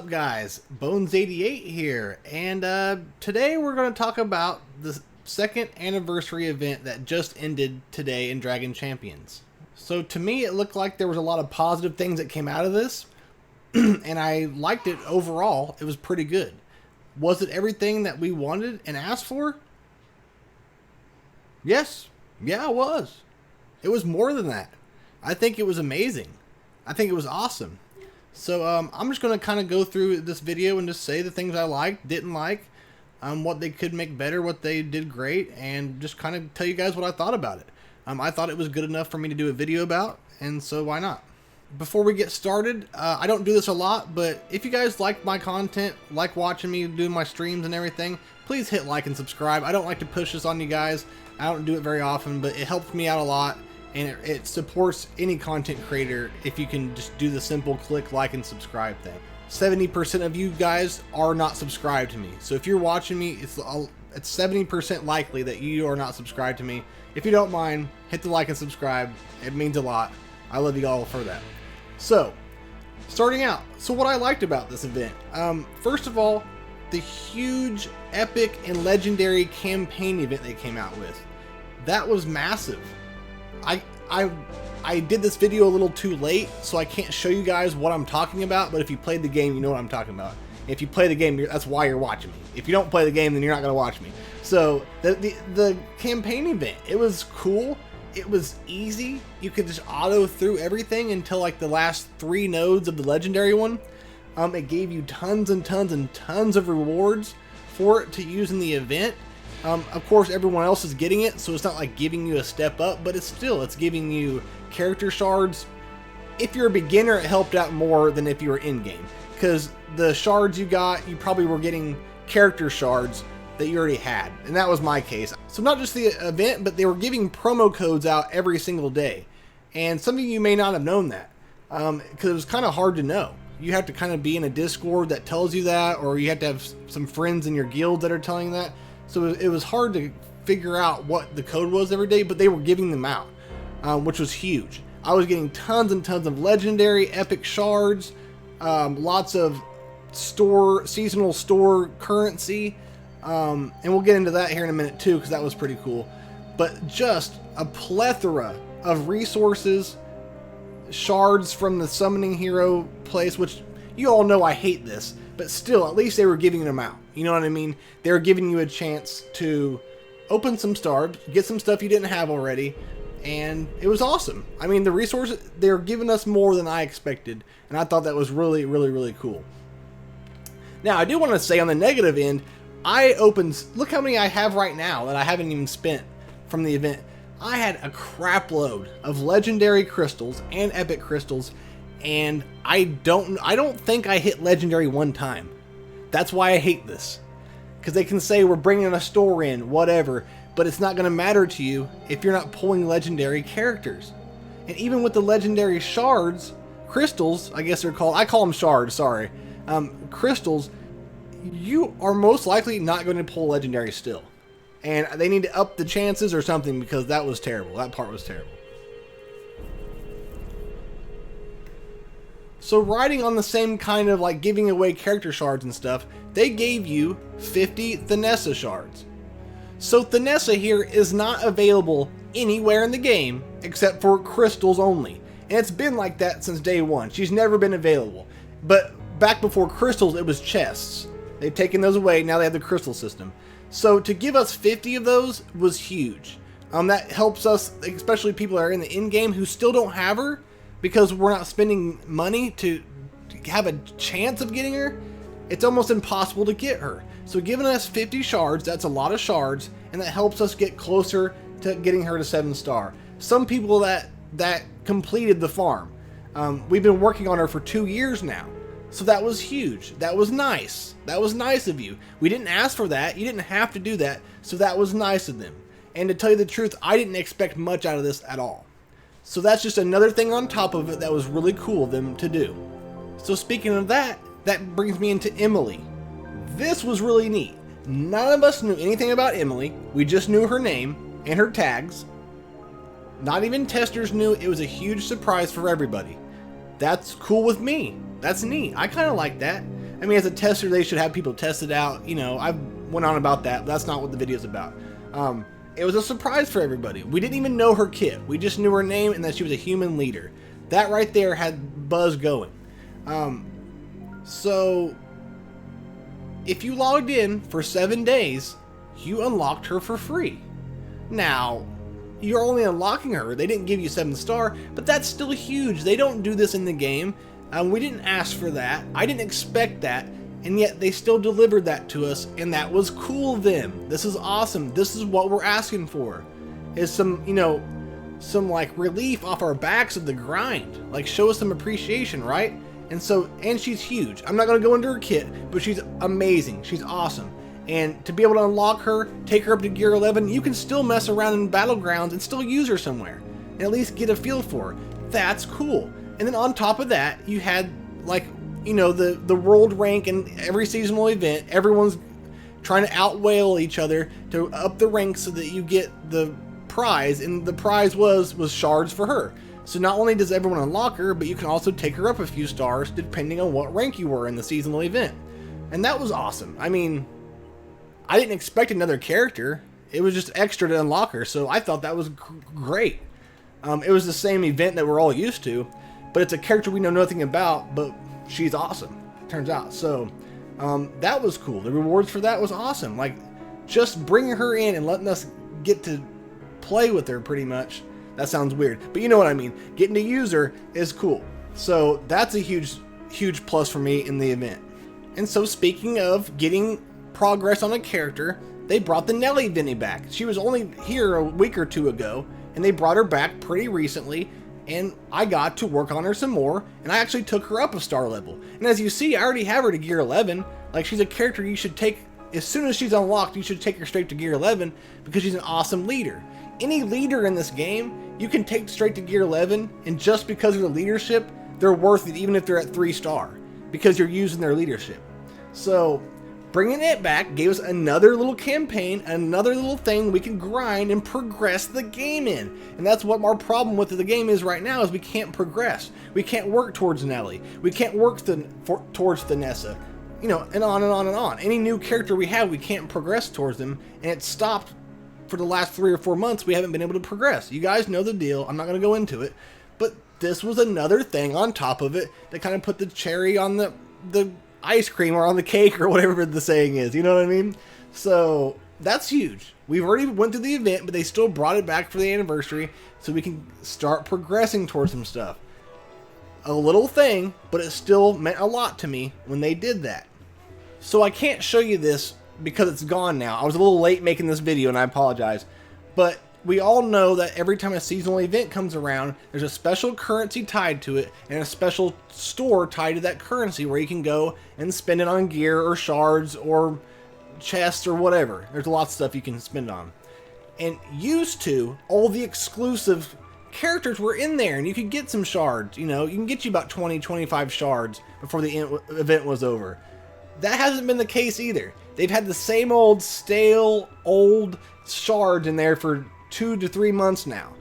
up, guys? Bones88 here, and today we're going to talk about the second anniversary event that just ended today in Dragon Champions. So to me, it looked like there was a lot of positive things that came out of this, and I liked it overall. It was pretty good. Was it everything that we wanted and asked for? Yes. Yeah, it was. It was more than that. I think it was amazing. I think it was awesome. So I'm just going to kind of go through this video and just say the things I liked, didn't like, what they could make better, what they did great, and just kind of tell you guys what I thought about it. I thought it was good enough for me to do a video about, and so why not? Before we get started, I don't do this a lot, but if you guys like my content, like watching me do my streams and everything, please hit like and subscribe. I don't like to push this on you guys. I don't do it very often, but it helps me out a lot. And it supports any content creator if you can just do the simple click like and subscribe thing. 70% of you guys are not subscribed to me. So if you're watching me, it's 70% likely that you are not subscribed to me. If you don't mind, hit the like and subscribe. It means a lot. I love you all for that. So, starting out. So what I liked about this event. First of all, the huge, epic, and legendary campaign event they came out with. That was massive. I did this video a little too late, so I can't show you guys what I'm talking about, but if you played the game, you know what I'm talking about. If you play the game, that's why you're watching me. If you don't play the game, then you're not going to watch me. So, the campaign event, it was cool. It was easy. You could just auto through everything until like the last 3 nodes of the legendary one. It gave you tons and tons and tons of rewards for it to use in the event. Of course, everyone else is getting it, so it's not like giving you a step up, but it's giving you character shards. If you're a beginner, it helped out more than if you were in-game, because the shards you got, you probably were getting character shards that you already had, and that was my case. So not just the event, but they were giving promo codes out every single day, and some of you may not have known that, because it was kind of hard to know. You have to kind of be in a Discord that tells you that, or you have to have some friends in your guild that are telling you that. So it was hard to figure out what the code was every day, but they were giving them out, which was huge. I was getting tons and tons of legendary epic shards, lots of seasonal store currency, and we'll get into that here in a minute too, because that was pretty cool. But just a plethora of resources, shards from the summoning hero place, which you all know I hate this, but still, at least they were giving them out. You know what I mean? They were giving you a chance to open some stars, get some stuff you didn't have already, and it was awesome. I mean, the resources, they're giving us more than I expected, and I thought that was really, really, really cool. Now, I do want to say on the negative end, look how many I have right now that I haven't even spent from the event. I had a crap load of legendary crystals and epic crystals, and I don't think I hit legendary one time. That's why I hate this, because they can say we're bringing a store in, whatever, but it's not going to matter to you if you're not pulling legendary characters. And even with the legendary shards, crystals, I guess they're called, I call them shards, sorry, crystals, you are most likely not going to pull legendary still. And they need to up the chances or something, because that was terrible. That part was terrible. So riding on the same kind of like giving away character shards and stuff, they gave you 50 Tessa shards. So Tessa here is not available anywhere in the game except for crystals only. And it's been like that since day one. She's never been available. But back before crystals, it was chests. They've taken those away. Now they have the crystal system. So to give us 50 of those was huge. That helps us, especially people that are in the in-game who still don't have her, because we're not spending money to have a chance of getting her. It's almost impossible to get her. So giving us 50 shards, that's a lot of shards, and that helps us get closer to getting her to 7-star. Some people that completed the farm. We've been working on her for 2 years now. So that was huge. That was nice. That was nice of you. We didn't ask for that. You didn't have to do that. So that was nice of them. And to tell you the truth, I didn't expect much out of this at all. So that's just another thing on top of it that was really cool of them to do. So speaking of that, that brings me into Emily. This was really neat. None of us knew anything about Emily. We just knew her name and her tags. Not even testers knew. It was a huge surprise for everybody. That's cool with me. That's neat. I kind of like that. I mean, as a tester, they should have people test it out. You know, I went on about that, but that's not what the video's about. It was a surprise for everybody. We didn't even know her kit. We just knew her name and that she was a human leader. That right there had buzz going. So if you logged in for 7 days, you unlocked her for free. Now, you're only unlocking her. They didn't give you 7-star, but that's still huge. They don't do this in the game. We didn't ask for that. I didn't expect that. And yet they still delivered that to us, and that was cool of them. This is awesome. This is what we're asking for. Is some, you know, some like relief off our backs of the grind. Like, show us some appreciation, right? And so, and she's huge. I'm not going to go into her kit, but she's amazing. She's awesome. And to be able to unlock her, take her up to gear 11, you can still mess around in Battlegrounds and still use her somewhere. And at least get a feel for her. That's cool. And then on top of that, you had like, you know, the world rank and every seasonal event, everyone's trying to outwhale each other to up the rank so that you get the prize, and the prize was shards for her. So not only does everyone unlock her, but you can also take her up a few stars depending on what rank you were in the seasonal event. And that was awesome. I mean, I didn't expect another character. It was just extra to unlock her, so I thought that was great. It was the same event that we're all used to, but it's a character we know nothing about, but she's awesome, turns out. So that was cool. The rewards for that was awesome. Like, just bringing her in and letting us get to play with her pretty much. That sounds weird, but you know what I mean. Getting to use her is cool. So that's a huge plus for me in the event. And so speaking of getting progress on a character, they brought the Nelly Vinny back. She was only here a week or two ago, and they brought her back pretty recently. And I got to work on her some more, and I actually took her up a star level. And as you see, I already have her to gear 11. Like, she's a character you should take, as soon as she's unlocked, you should take her straight to gear 11, because she's an awesome leader. Any leader in this game, you can take straight to gear 11, and just because of their leadership, they're worth it even if they're at 3-star, because you're using their leadership. So, bringing it back gave us another little campaign, another little thing we can grind and progress the game in. And that's what our problem with the game is right now, is we can't progress. We can't work towards Nelly. We can't work towards Tessa. You know, and on and on and on. Any new character we have, we can't progress towards them. And it stopped for the last 3 or 4 months. We haven't been able to progress. You guys know the deal. I'm not going to go into it. But this was another thing on top of it that kind of put the cherry on the ice cream or on the cake or whatever the saying is, you know what I mean? So that's huge. We've already went through the event, but they still brought it back for the anniversary so we can start progressing towards some stuff. A little thing, but it still meant a lot to me when they did that. So I can't show you this because it's gone now. I was a little late making this video and I apologize, but we all know that every time a seasonal event comes around, there's a special currency tied to it and a special store tied to that currency where you can go and spend it on gear or shards or chests or whatever. There's lots of stuff you can spend on. And used to, all the exclusive characters were in there and you could get some shards. You know, you can get you about 20, 25 shards before the event was over. That hasn't been the case either. They've had the same old stale old shards in there for 2 to 3 months now,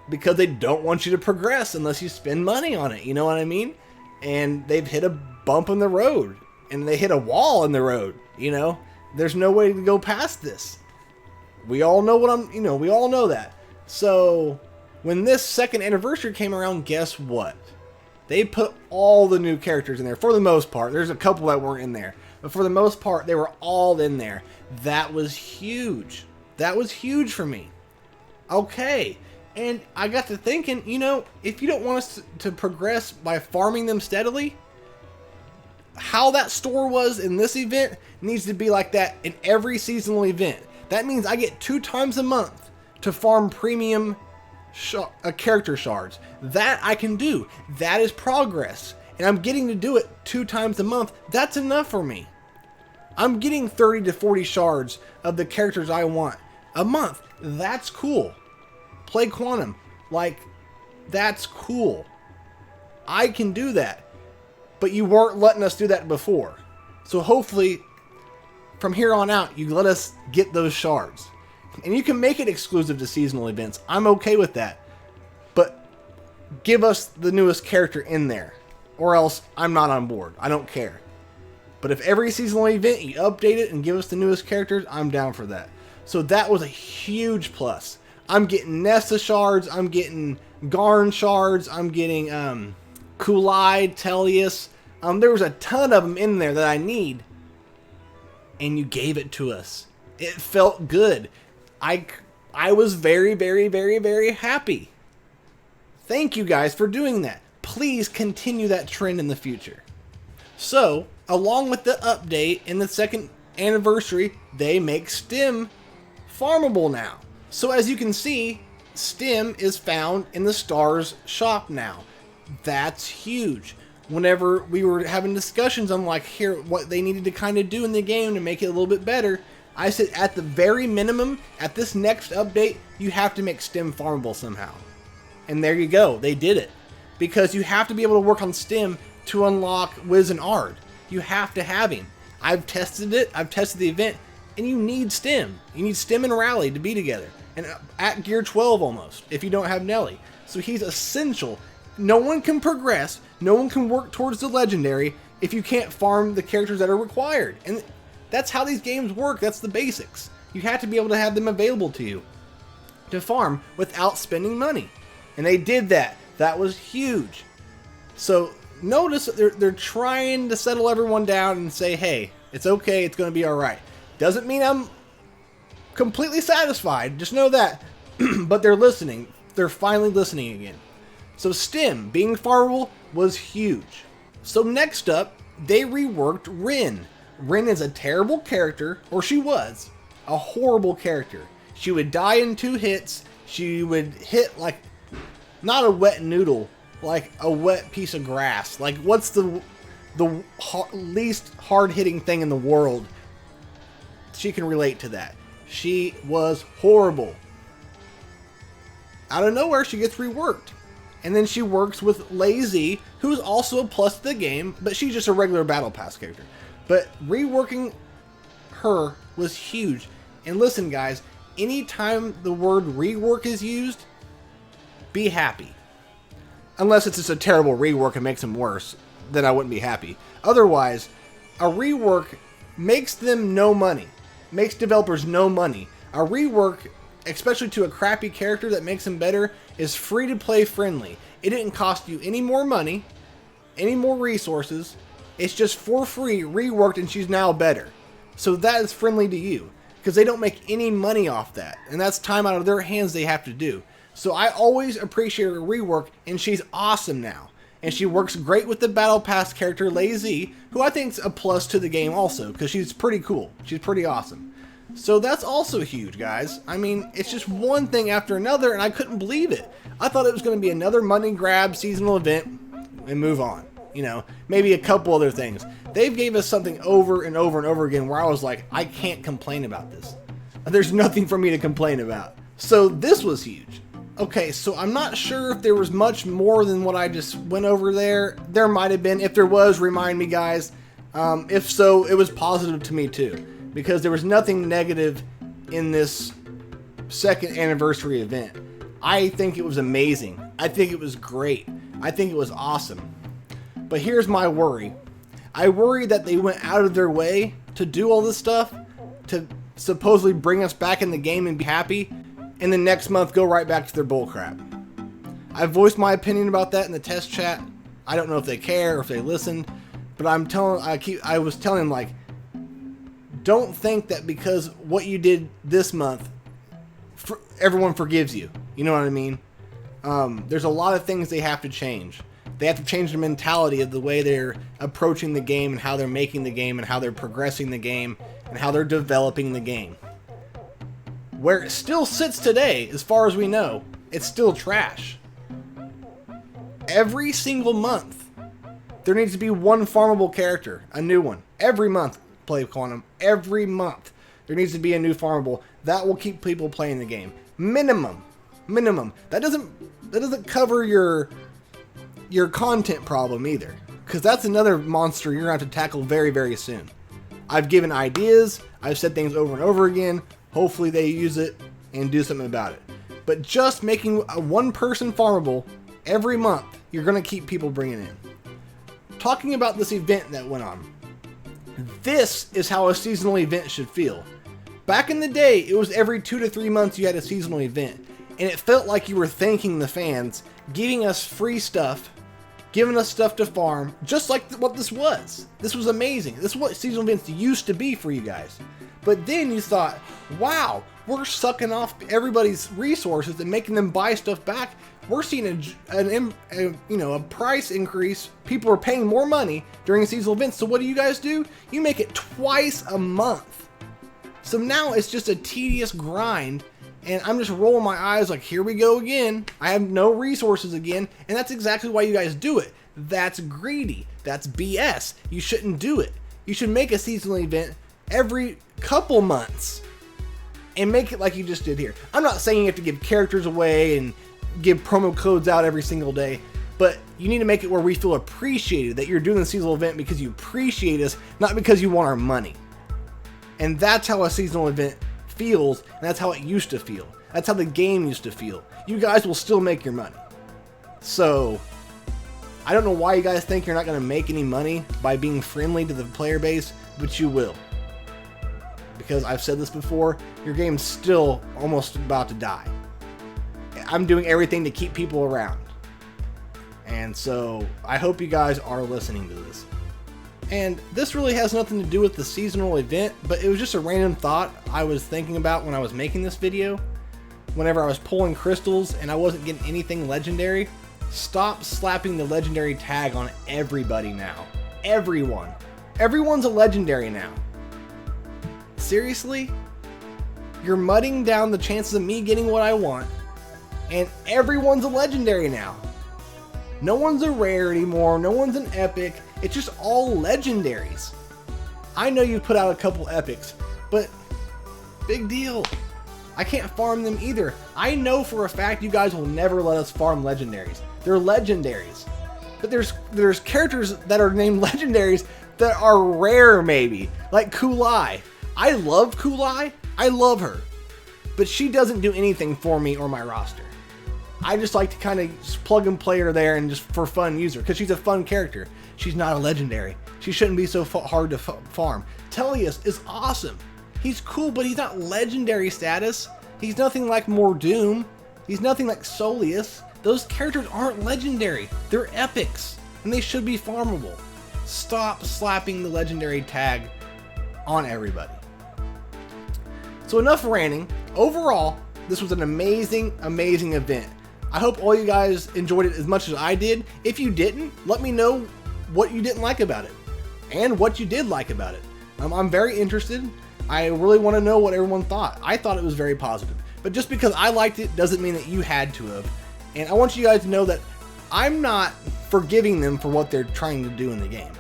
because they don't want you to progress unless you spend money on it, you know what I mean? And they've hit a bump in the road, and they hit a wall in the road, you know? There's no way to go past this. We all know we all know that. So, when this second anniversary came around, guess what? They put all the new characters in there, for the most part. There's a couple that weren't in there, but for the most part, they were all in there. That was huge. That was huge for me. Okay, and I got to thinking, you know, if you don't want us to progress by farming them steadily, how that store was in this event needs to be like that in every seasonal event. That means I get 2 times a month to farm premium character shards. That I can do. That is progress. And I'm getting to do it 2 times a month. That's enough for me. I'm getting 30 to 40 shards of the characters I want a month. That's cool. Play Quantum. Like, that's cool. I can do that. But you weren't letting us do that before. So hopefully, from here on out, you let us get those shards. And you can make it exclusive to seasonal events. I'm okay with that. But give us the newest character in there. Or else I'm not on board. I don't care. But if every seasonal event you update it and give us the newest characters, I'm down for that. So that was a huge plus. I'm getting Nessa shards, I'm getting Garn shards, I'm getting Kulai, Tellius. There was a ton of them in there that I need. And you gave it to us. It felt good. I was very, very, very, very happy. Thank you guys for doing that. Please continue that trend in the future. So, along with the update in the second anniversary, they make STEM farmable now. So as you can see, STEM is found in the Stars shop now. That's huge. Whenever we were having discussions on like here what they needed to kind of do in the game to make it a little bit better, I said at the very minimum, at this next update, you have to make STEM farmable somehow. And there you go, they did it. Because you have to be able to work on STEM to unlock Wiz and Ard. You have to have him. I've tested it, I've tested the event, and you need STEM. You need STEM and Rally to be together. And at gear 12 almost, if you don't have Nelly. So he's essential. No one can progress, no one can work towards the legendary if you can't farm the characters that are required. And that's how these games work, that's the basics. You have to be able to have them available to you to farm without spending money. And they did that. That was huge. So notice that they're trying to settle everyone down and say, hey, it's okay, it's going to be alright. Doesn't mean I'm completely satisfied, just know that. But they're listening. They're finally listening again. So STEM being farmable was huge. So next up, they reworked Ren. Ren is a terrible character, or she was, a horrible character. She would die in 2 hits. She would hit like, not a wet noodle, like a wet piece of grass. Like what's the least hard-hitting thing in the world? She can relate to that. She was horrible. Out of nowhere, she gets reworked. And then she works with Lazy, who's also a plus to the game, but she's just a regular Battle Pass character. But reworking her was huge. And listen, guys, anytime the word rework is used, be happy. Unless it's just a terrible rework and makes them worse, then I wouldn't be happy. Otherwise, a rework makes them no money. Makes developers no money. A rework, especially to a crappy character that makes them better, is free to play friendly. It didn't cost you any more money, any more resources. It's just for free, reworked, and she's now better. So that is friendly to you, because they don't make any money off that. And that's time out of their hands they have to do. So I always appreciate her rework, and she's awesome now. And she works great with the Battle Pass character, Lazy, who I think is a plus to the game also, because she's pretty cool. She's pretty awesome. So that's also huge, guys. I mean, it's just one thing after another, and I couldn't believe it. I thought it was going to be another money grab seasonal event and move on. You know, maybe a couple other things. They've gave us something over and over and over again where I was like, I can't complain about this. There's nothing for me to complain about. So this was huge. Okay, so I'm not sure if there was much more than what I just went over there. There might have been. If there was, remind me, guys. If so, it was positive to me too, because there was nothing negative in this second anniversary event. I think it was amazing. I think it was great. I think it was awesome. But here's my worry. I worry that they went out of their way to do all this stuff to supposedly bring us back in the game and be happy, and then next month go right back to their bullcrap. I voiced my opinion about that in the test chat. I don't know if they care or if they listened, but I was telling them, like, don't think that because what you did this month, everyone forgives you. You know what I mean? There's a lot of things they have to change. They have to change their mentality of the way they're approaching the game and how they're making the game and how they're progressing the game and how they're developing the game. Where it still sits today, as far as we know, it's still trash. Every single month, there needs to be one farmable character, a new one. Every month, play Quantum. Every month, there needs to be a new farmable. That will keep people playing the game. Minimum. That doesn't cover your content problem either, because that's another monster you're gonna have to tackle very, very soon. I've given ideas. I've said things over and over again. Hopefully they use it and do something about it. But just making a one-person farmable every month, you're going to keep people bringing in. Talking about this event that went on. This is how a seasonal event should feel. Back in the day, it was every 2 to 3 months you had a seasonal event, and it felt like you were thanking the fans, giving us free stuff, giving us stuff to farm, just like what this was. This was amazing. This is what seasonal events used to be for you guys. But then you thought, wow, we're sucking off everybody's resources and making them buy stuff back. We're seeing a price increase. People are paying more money during seasonal events. So what do you guys do? You make it twice a month. So now it's just a tedious grind, and I'm just rolling my eyes like, here we go again. I have no resources again, and that's exactly why you guys do it. That's greedy. That's BS. You shouldn't do it. You should make a seasonal event every couple months and make it like you just did here. I'm not saying you have to give characters away and give promo codes out every single day, but you need to make it where we feel appreciated, that you're doing the seasonal event because you appreciate us, not because you want our money. And that's how a seasonal event feels, and that's how it used to feel. That's how the game used to feel. You guys will still make your money. So, I don't know why you guys think you're not going to make any money by being friendly to the player base, but you will. Because I've said this before, your game's still almost about to die. I'm doing everything to keep people around. And so, I hope you guys are listening to this. And this really has nothing to do with the seasonal event, but it was just a random thought I was thinking about when I was making this video. Whenever I was pulling crystals and I wasn't getting anything legendary, stop slapping the legendary tag on everybody now. Everyone. Everyone's a legendary now. Seriously? You're mudding down the chances of me getting what I want, and everyone's a legendary now. No one's a rare anymore, no one's an epic, it's just all legendaries. I know you put out a couple epics, but big deal. I can't farm them either. I know for a fact you guys will never let us farm legendaries. They're legendaries. But there's characters that are named legendaries that are rare maybe, like Kulai. I love Kulai, I love her, but she doesn't do anything for me or my roster. I just like to kind of just plug and play her there and just for fun use her, because she's a fun character. She's not a legendary. She shouldn't be so hard to farm. Tellius is awesome. He's cool, but he's not legendary status. He's nothing like Mordoom. He's nothing like Soleus. Those characters aren't legendary. They're epics, and they should be farmable. Stop slapping the legendary tag on everybody. So enough ranting. Overall, this was an amazing, amazing event. I hope all you guys enjoyed it as much as I did. If you didn't, let me know what you didn't like about it and what you did like about it. I'm very interested. I really want to know what everyone thought. I thought it was very positive, but just because I liked it doesn't mean that you had to have. And I want you guys to know that I'm not forgiving them for what they're trying to do in the game.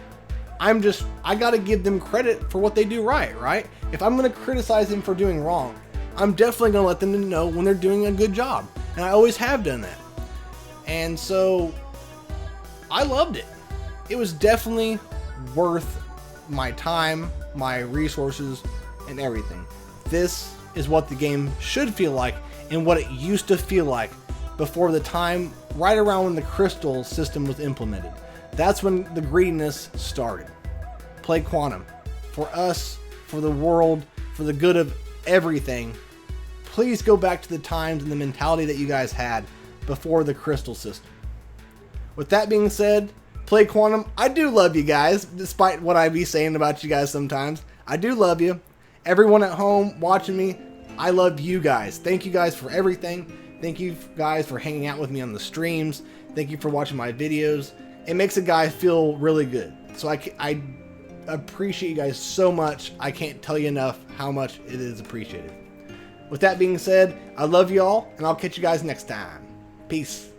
I got to give them credit for what they do right? If I'm going to criticize them for doing wrong, I'm definitely going to let them know when they're doing a good job. And I always have done that. And so, I loved it. It was definitely worth my time, my resources, and everything. This is what the game should feel like and what it used to feel like before the time, right around when the crystal system was implemented. That's when the greediness started. Play Quantum. For us, for the world, for the good of everything, please go back to the times and the mentality that you guys had before the crystal system. With that being said, play Quantum. I do love you guys, despite what I be saying about you guys sometimes. I do love you. Everyone at home watching me, I love you guys. Thank you guys for everything. Thank you guys for hanging out with me on the streams. Thank you for watching my videos. It makes a guy feel really good. So I appreciate you guys so much. I can't tell you enough how much it is appreciated. With that being said, I love you all, and I'll catch you guys next time. Peace.